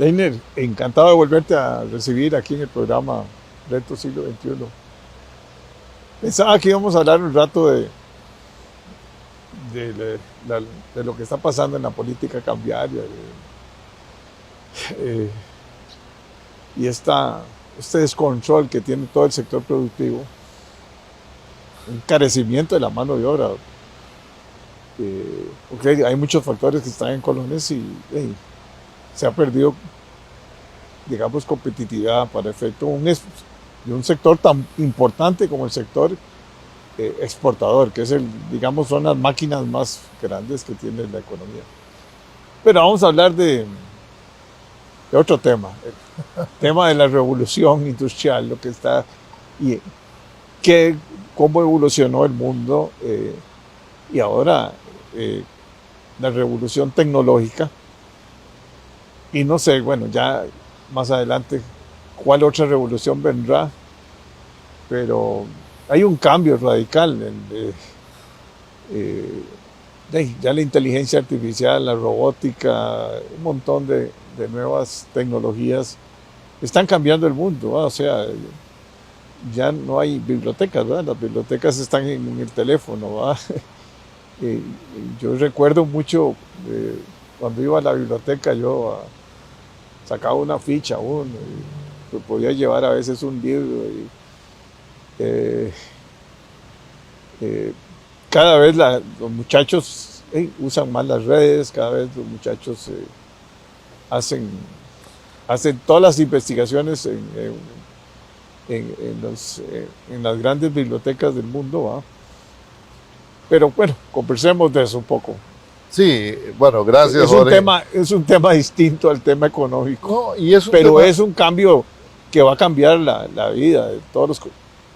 Leiner, encantado de volverte a recibir aquí en el programa Reto Siglo XXI. Pensaba que íbamos a hablar un rato de, la- de lo que está pasando en la política cambiaria eh, y este descontrol que tiene todo el sector productivo, un carecimiento de la mano de obra. Porque hay muchos factores que están en colones y se ha perdido, digamos, competitividad para efecto de un sector tan importante como el sector exportador, que es digamos, son las máquinas más grandes que tiene la economía. Pero vamos a hablar de otro tema, el tema de la revolución industrial, lo que está y que, cómo evolucionó el mundo y ahora eh, la revolución tecnológica. Y no sé, bueno, ya más adelante cuál otra revolución vendrá, pero hay un cambio radical eh, ya la inteligencia artificial, la robótica, un montón de nuevas tecnologías están cambiando el mundo, ¿va? O sea, ya no hay bibliotecas, ¿verdad? Las bibliotecas están en el teléfono, ¿va? Eh, yo recuerdo mucho cuando iba a la biblioteca, sacaba una ficha uno, y podía llevar a veces un libro. Eh, eh, Cada vez los muchachos usan más las redes, cada vez los muchachos hacen, hacen todas las investigaciones en las grandes bibliotecas del mundo, ¿va? Pero bueno, conversemos de eso un poco. Sí, bueno, gracias, Jorge. Es un tema distinto al tema económico, No, y es un pero tema, es un cambio que va a cambiar la vida de todos los.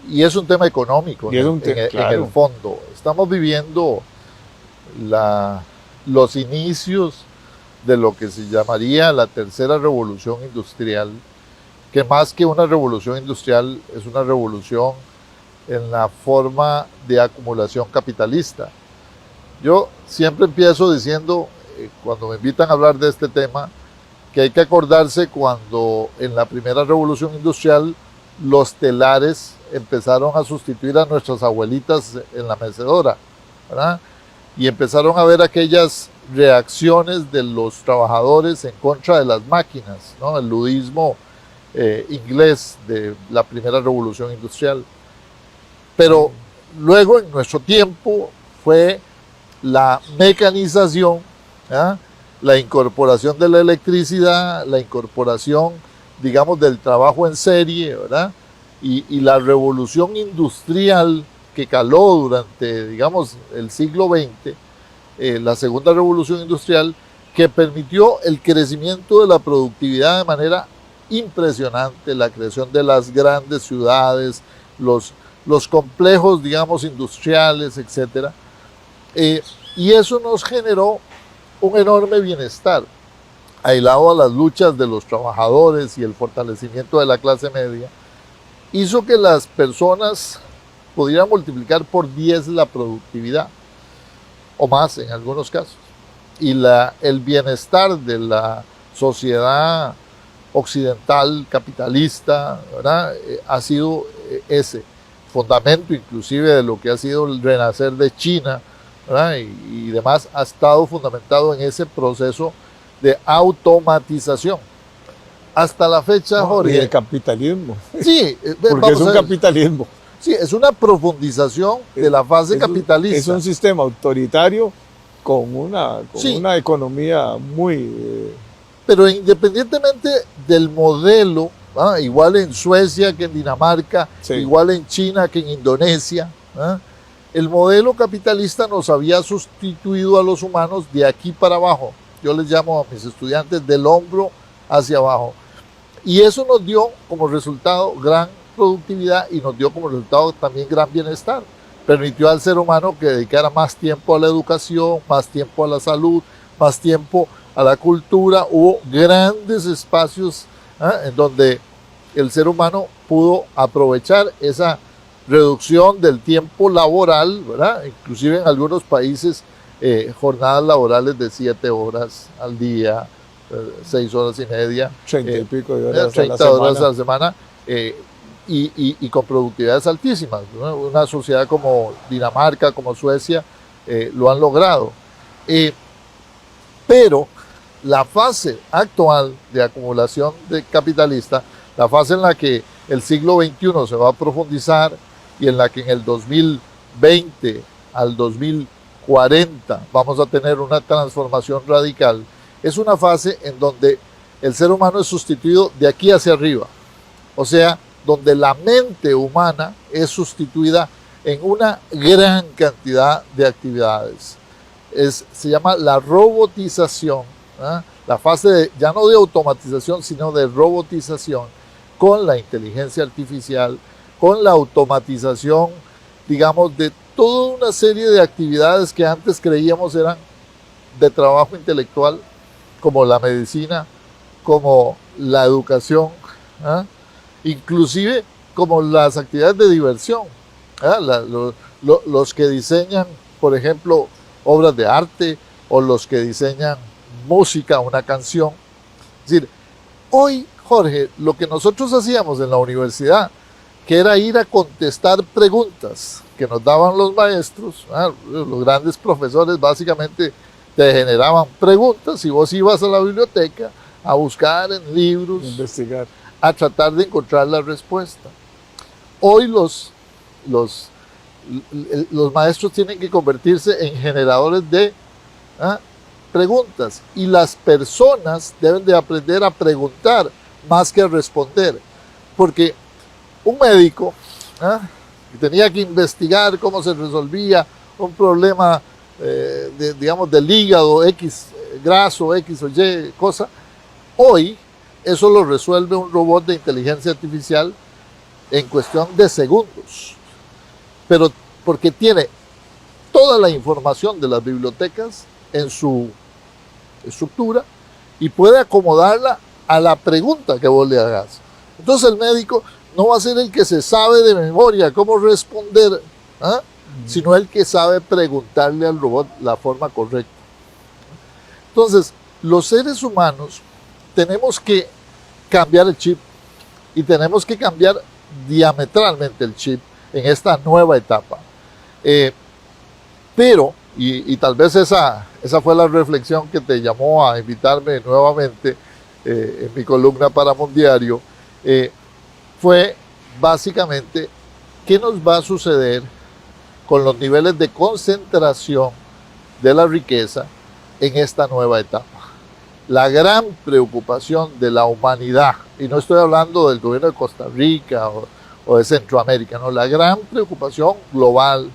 y es un tema económico Y es un tema, en el claro. fondo. Estamos viviendo los inicios de lo que se llamaría la tercera revolución industrial, que más que una revolución industrial es una revolución en la forma de acumulación capitalista. Yo siempre empiezo diciendo, cuando me invitan a hablar de este tema, que hay que acordarse cuando en la primera revolución industrial los telares empezaron a sustituir a nuestras abuelitas en la mecedora, ¿verdad? Y empezaron a ver aquellas reacciones de los trabajadores en contra de las máquinas, ¿no? El ludismo inglés de la primera revolución industrial. Pero luego en nuestro tiempo fue la mecanización, ¿eh? La incorporación de la electricidad, la incorporación, digamos, del trabajo en serie, ¿verdad? Y la revolución industrial que caló durante, digamos, el siglo XX, la segunda revolución industrial, que permitió el crecimiento de la productividad de manera impresionante, la creación de las grandes ciudades, los complejos, digamos, industriales, etc. Y eso nos generó un enorme bienestar, aislado a las luchas de los trabajadores y el fortalecimiento de la clase media, hizo que las personas pudieran multiplicar por 10 la productividad, o más en algunos casos. Y el bienestar de la sociedad occidental capitalista, ¿verdad? Ha sido ese fundamento inclusive de lo que ha sido el renacer de China, ¿verdad? Y demás, ha estado fundamentado en ese proceso de automatización. Hasta la fecha, No, Jorge. Y el capitalismo. Sí, porque es un capitalismo. Sí, es una profundización de la fase capitalista. Es un sistema autoritario con una economía muy. Pero independientemente del modelo, igual en Suecia que en Dinamarca, sí, igual en China que en Indonesia, el modelo capitalista nos había sustituido a los humanos de aquí para abajo. Yo les llamo a mis estudiantes del hombro hacia abajo. Y eso nos dio como resultado gran productividad y nos dio como resultado también gran bienestar. Permitió al ser humano que dedicara más tiempo a la educación, más tiempo a la salud, más tiempo a la cultura. Hubo grandes espacios en donde el ser humano pudo aprovechar esa reducción del tiempo laboral, ¿verdad? Inclusive en algunos países jornadas laborales de 7 horas al día, 6 horas y media, 30 y pico de horas 30 a la horas a semana. la semana, y con productividades altísimas, ¿no? Una sociedad como Dinamarca, como Suecia, lo han logrado. Pero la fase actual de acumulación de capitalista, la fase en la que el siglo XXI se va a profundizar y en la que en el 2020 al 2040 vamos a tener una transformación radical, es una fase en donde el ser humano es sustituido de aquí hacia arriba. O sea, donde la mente humana es sustituida en una gran cantidad de actividades. Se llama la robotización, ¿eh? La fase ya no de automatización, sino de robotización, con la inteligencia artificial, con la automatización, digamos, de toda una serie de actividades que antes creíamos eran de trabajo intelectual, como la medicina, como la educación, ¿eh? Inclusive como las actividades de diversión, ¿eh? Los que diseñan, por ejemplo, obras de arte, o los que diseñan música, una canción. Es decir, hoy, Jorge, lo que nosotros hacíamos en la universidad, que era ir a contestar preguntas que nos daban los maestros, los grandes profesores básicamente te generaban preguntas y vos ibas a la biblioteca a buscar en libros, Investigar. a tratar de encontrar la respuesta. Hoy los maestros tienen que convertirse en generadores de preguntas, y las personas deben de aprender a preguntar más que a responder, porque un médico que tenía que investigar cómo se resolvía un problema digamos del hígado X, graso X o Y cosa, hoy eso lo resuelve un robot de inteligencia artificial en cuestión de segundos, pero porque tiene toda la información de las bibliotecas en su estructura y puede acomodarla a la pregunta que vos le hagas. Entonces el médico no va a ser el que se sabe de memoria cómo responder, sino el que sabe preguntarle al robot la forma correcta. Entonces, los seres humanos tenemos que cambiar el chip, y tenemos que cambiar diametralmente el chip en esta nueva etapa. Pero, y tal vez esa fue la reflexión que te llamó a invitarme nuevamente en mi columna para Mundiario, fue básicamente qué nos va a suceder con los niveles de concentración de la riqueza en esta nueva etapa. La gran preocupación de la humanidad, y no estoy hablando del gobierno de Costa Rica o de Centroamérica, no, la gran preocupación global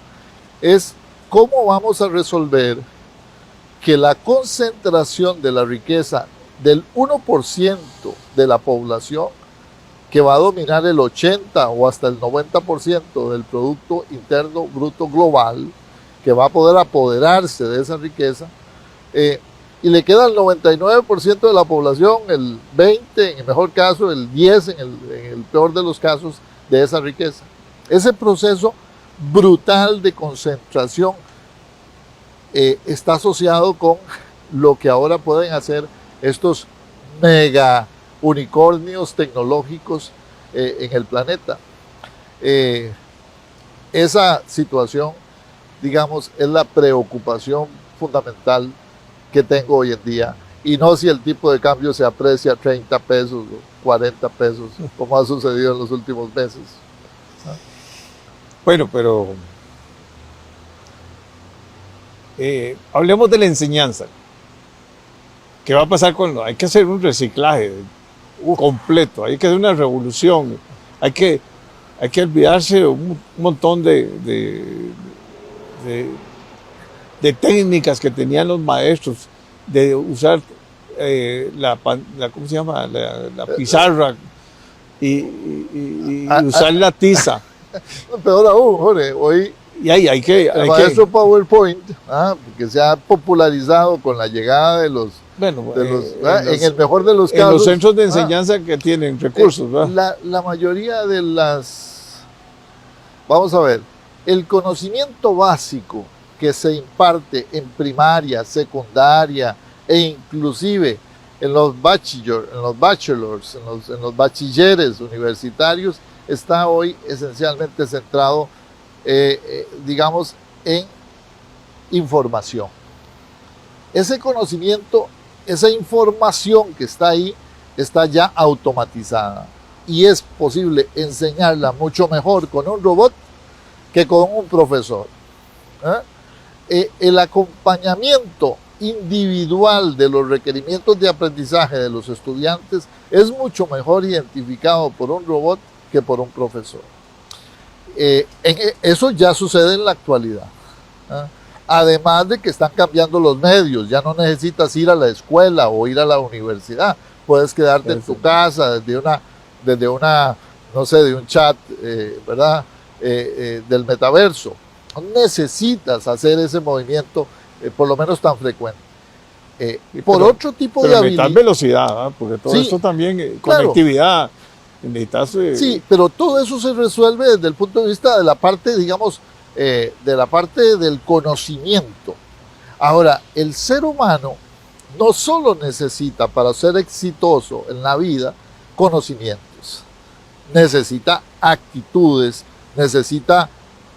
es cómo vamos a resolver que la concentración de la riqueza del 1% de la población, que va a dominar el 80 o hasta el 90% del Producto Interno Bruto Global, que va a poder apoderarse de esa riqueza, y le queda el 99% de la población, el 20%, en el mejor caso, el 10% en el peor de los casos, de esa riqueza. Ese proceso brutal de concentración está asociado con lo que ahora pueden hacer estos mega unicornios tecnológicos en el planeta. Esa situación, digamos, es la preocupación fundamental que tengo hoy en día, y no si el tipo de cambio se aprecia a 30 pesos o 40 pesos, como ha sucedido en los últimos meses. Bueno, pero hablemos de la enseñanza. ¿Qué va a pasar hay que hacer un reciclaje completo, hay que hacer una revolución, hay que olvidarse un montón de técnicas que tenían los maestros, de usar ¿cómo se llama? La pizarra y usar la tiza. Peor aún, Jorge, hoy y hay que el maestro PowerPoint, que se ha popularizado con la llegada de los, en el mejor de los casos, en los centros de enseñanza que tienen recursos, la mayoría de las, vamos a ver, el conocimiento básico que se imparte en primaria, secundaria e inclusive en los bachelors, en los bachilleres universitarios, está hoy esencialmente centrado, digamos, en información. Ese conocimiento, esa información que está ahí, está ya automatizada y es posible enseñarla mucho mejor con un robot que con un profesor. El acompañamiento individual de los requerimientos de aprendizaje de los estudiantes es mucho mejor identificado por un robot que por un profesor. Eso ya sucede en la actualidad. Además de que están cambiando los medios, ya no necesitas ir a la escuela o ir a la universidad, puedes quedarte en tu casa desde una, no sé, de un chat, ¿verdad? Del metaverso. No necesitas hacer ese movimiento, por lo menos tan frecuente. Por otro tipo de habilidad. Necesitas velocidad, ¿eh? Porque todo esto también, conectividad, necesitas... Sí, pero todo eso se resuelve desde el punto de vista de la parte, digamos, de la parte del conocimiento. Ahora, el ser humano no solo necesita para ser exitoso en la vida conocimientos, necesita actitudes, necesita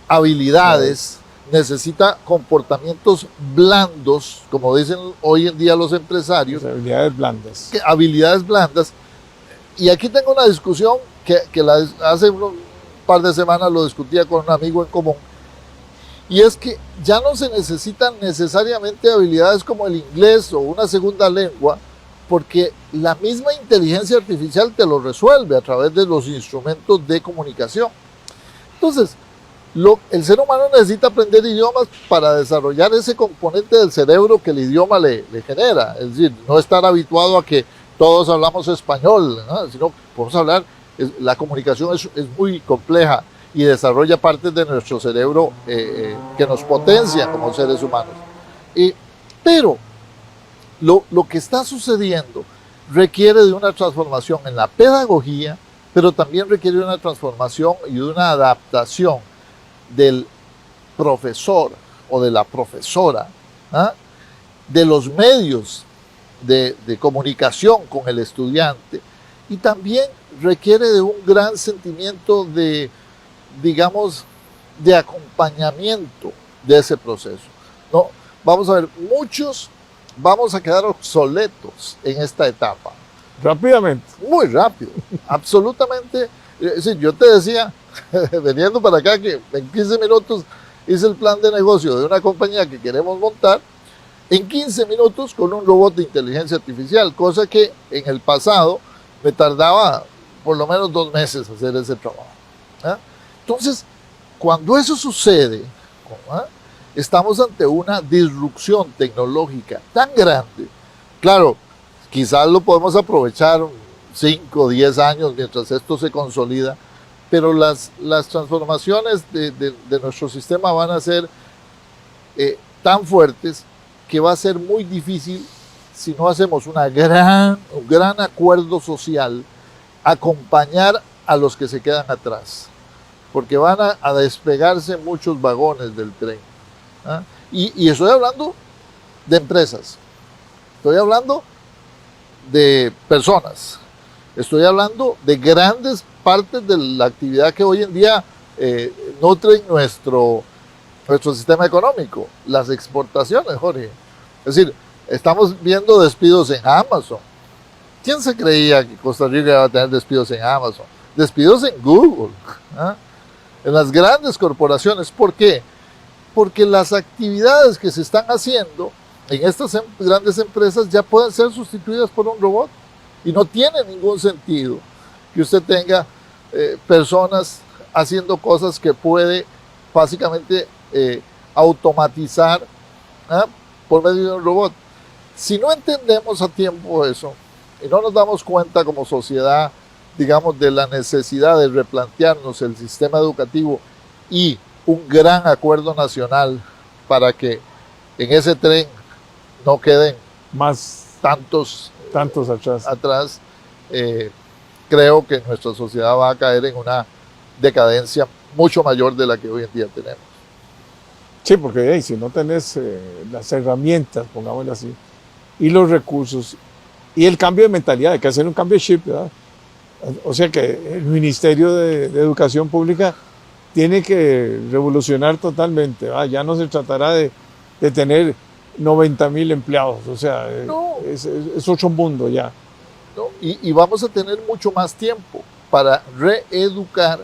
habilidades, necesita comportamientos blandos, como dicen hoy en día los empresarios. Habilidades blandas. Habilidades blandas. Y aquí tengo una discusión que hace un par de semanas lo discutía con un amigo en común. Y es que ya no se necesitan necesariamente habilidades como el inglés o una segunda lengua, porque la misma inteligencia artificial te lo resuelve a través de los instrumentos de comunicación. Entonces, el ser humano necesita aprender idiomas para desarrollar ese componente del cerebro que el idioma le genera. Es decir, no estar habituado a que todos hablamos español, ¿no? Sino podemos hablar, la comunicación es muy compleja y desarrolla partes de nuestro cerebro que nos potencian como seres humanos. Pero lo que está sucediendo requiere de una transformación en la pedagogía, pero también requiere de una transformación y de una adaptación del profesor o de la profesora, de los medios de comunicación con el estudiante, y también requiere de un gran sentimiento de, digamos, de acompañamiento de ese proceso. No, vamos a ver, muchos vamos a quedar obsoletos en esta etapa. Rápidamente. Muy rápido, absolutamente. Sí, yo te decía, veniendo para acá, que en 15 minutos hice el plan de negocio de una compañía que queremos montar, en 15 minutos con un robot de inteligencia artificial, cosa que en el pasado me tardaba por lo menos 2 meses hacer ese trabajo. Entonces, cuando eso sucede, estamos ante una disrupción tecnológica tan grande. Claro, quizás lo podemos aprovechar 5 o 10 años mientras esto se consolida, pero las transformaciones de nuestro sistema van a ser tan fuertes que va a ser muy difícil, si no hacemos un gran acuerdo social, acompañar a los que se quedan atrás, porque van a despegarse muchos vagones del tren. Y estoy hablando de empresas, estoy hablando de personas, estoy hablando de grandes partes de la actividad que hoy en día nutren nuestro sistema económico, las exportaciones, Jorge. Es decir, estamos viendo despidos en Amazon. ¿Quién se creía que Costa Rica iba a tener despidos en Amazon? Despidos en Google, en las grandes corporaciones. ¿Por qué? Porque las actividades que se están haciendo en estas grandes empresas ya pueden ser sustituidas por un robot. Y no tiene ningún sentido que usted tenga personas haciendo cosas que puede básicamente automatizar por medio de un robot. Si no entendemos a tiempo eso y no nos damos cuenta como sociedad, digamos, de la necesidad de replantearnos el sistema educativo y un gran acuerdo nacional para que en ese tren no queden más tantos atrás, creo que nuestra sociedad va a caer en una decadencia mucho mayor de la que hoy en día tenemos. Sí, porque si no tenés las herramientas, pongámoslo así, y los recursos, Y el cambio de mentalidad, hay que hacer un cambio de chip, ¿verdad? O sea que el Ministerio de Educación Pública tiene que revolucionar totalmente, ¿verdad? Ya no se tratará de tener 90,000 empleados, o sea, No. es otro mundo ya. ¿No? Y vamos a tener mucho más tiempo para reeducar.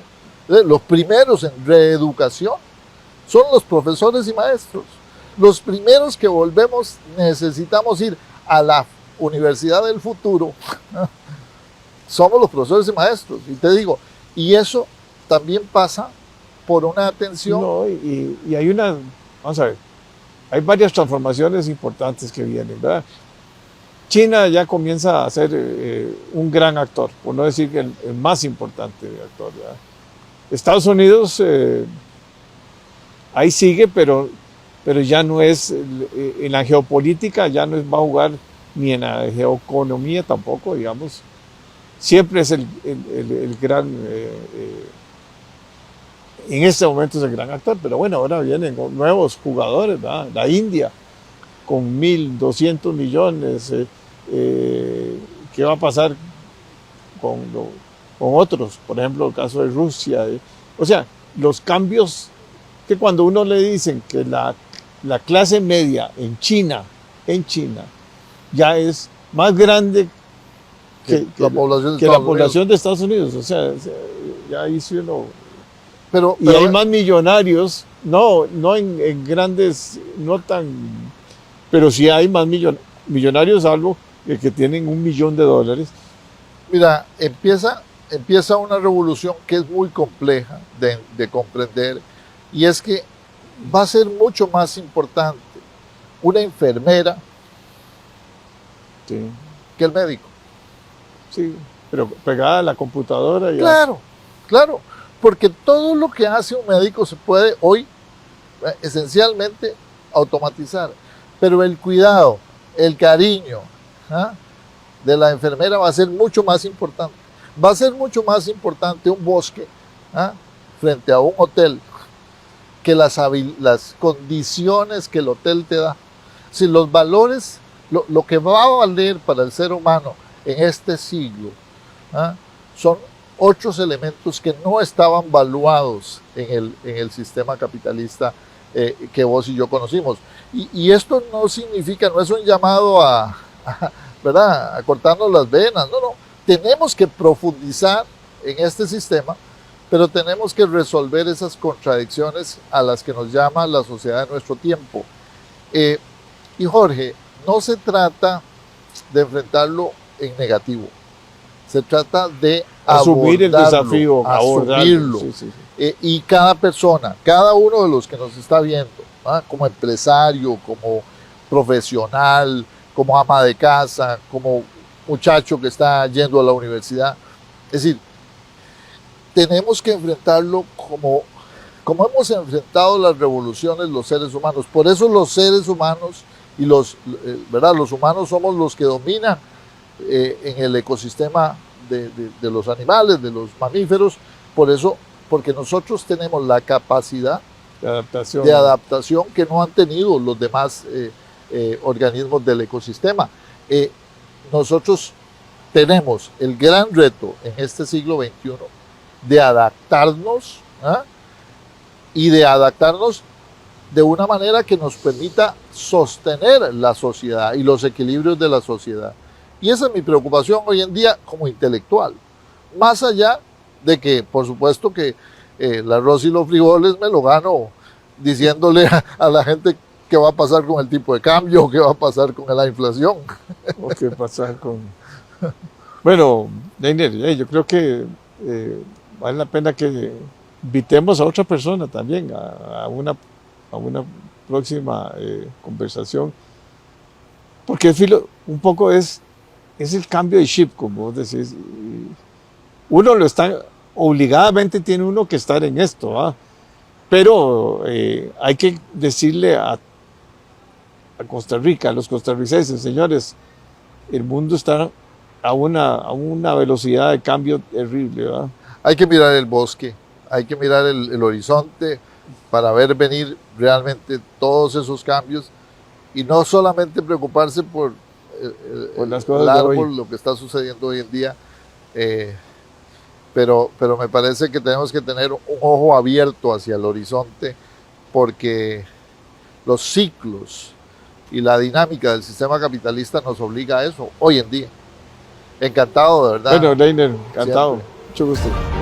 Los primeros en reeducación son los profesores y maestros. Los primeros que volvemos necesitamos ir a la universidad del futuro. Somos los profesores y maestros. Y te digo, y eso también pasa por una atención. No, y hay vamos a ver, hay varias transformaciones importantes que vienen, ¿verdad? China ya comienza a ser un gran actor, por no decir que el más importante actor, ¿verdad? Estados Unidos ahí sigue, pero ya no es, en la geopolítica ya no va a jugar, ni en la geoeconomía tampoco, digamos. Siempre es el gran, en este momento es el gran actor, pero bueno, ahora vienen nuevos jugadores, ¿verdad? La India, con 1.200 millones, ¿qué va a pasar con otros? Por ejemplo, el caso de Rusia. O sea, los cambios que cuando uno le dicen que la clase media en China ya es más grande que la población de Estados Unidos. O sea, ya hizo uno. Pero hay más millonarios, no en grandes, no tan, pero sí hay más millonarios, algo que tienen $1 millón. Mira, empieza una revolución que es muy compleja de comprender, y es que va a ser mucho más importante una enfermera sí, que el médico. Sí, pero pegada a la computadora. Ya. Claro, porque todo lo que hace un médico se puede hoy esencialmente automatizar, pero el cuidado, el cariño de la enfermera va a ser mucho más importante. Va a ser mucho más importante un bosque frente a un hotel que las condiciones que el hotel te da. Si los valores, lo que va a valer para el ser humano en este siglo son otros elementos que no estaban valuados en el sistema capitalista que vos y yo conocimos. Y esto no significa, no es un llamado ¿verdad?, a cortarnos las venas, no. Tenemos que profundizar en este sistema, pero tenemos que resolver esas contradicciones a las que nos llama la sociedad de nuestro tiempo. Y Jorge, no se trata de enfrentarlo en negativo, se trata de asumir el desafío, asumirlo. Sí. Y cada persona, cada uno de los que nos está viendo, como empresario, como profesional, como ama de casa, como muchacho que está yendo a la universidad, es decir, tenemos que enfrentarlo como hemos enfrentado las revoluciones los seres humanos. Por eso los seres humanos y los humanos somos los que dominan en el ecosistema de los animales, de los mamíferos. Por eso, porque nosotros tenemos la capacidad de adaptación que no han tenido los demás organismos del ecosistema. Nosotros tenemos el gran reto en este siglo XXI de adaptarnos y de adaptarnos de una manera que nos permita sostener la sociedad y los equilibrios de la sociedad. Y esa es mi preocupación hoy en día como intelectual. Más allá de que, por supuesto, que el arroz y los frijoles me lo gano diciéndole a la gente qué va a pasar con el tipo de cambio, qué va a pasar con la inflación. O qué pasar con... Bueno, Leiner, yo creo que vale la pena que invitemos a otra persona también a una próxima conversación, porque un poco es el cambio de chip, como vos decís. Uno lo está, obligadamente tiene uno que estar en esto, pero hay que decirle a Costa Rica, a los costarricenses, señores, el mundo está a una velocidad de cambio terrible, ¿verdad? Hay que mirar el bosque, hay que mirar el horizonte para ver venir realmente todos esos cambios y no solamente preocuparse por Por las el cosas de árbol, hoy. lo que está sucediendo hoy en día. Pero me parece que tenemos que tener un ojo abierto hacia el horizonte porque los ciclos y la dinámica del sistema capitalista nos obliga a eso hoy en día. Encantado, de verdad. Bueno, Leiner, encantado. Siempre. Mucho gusto.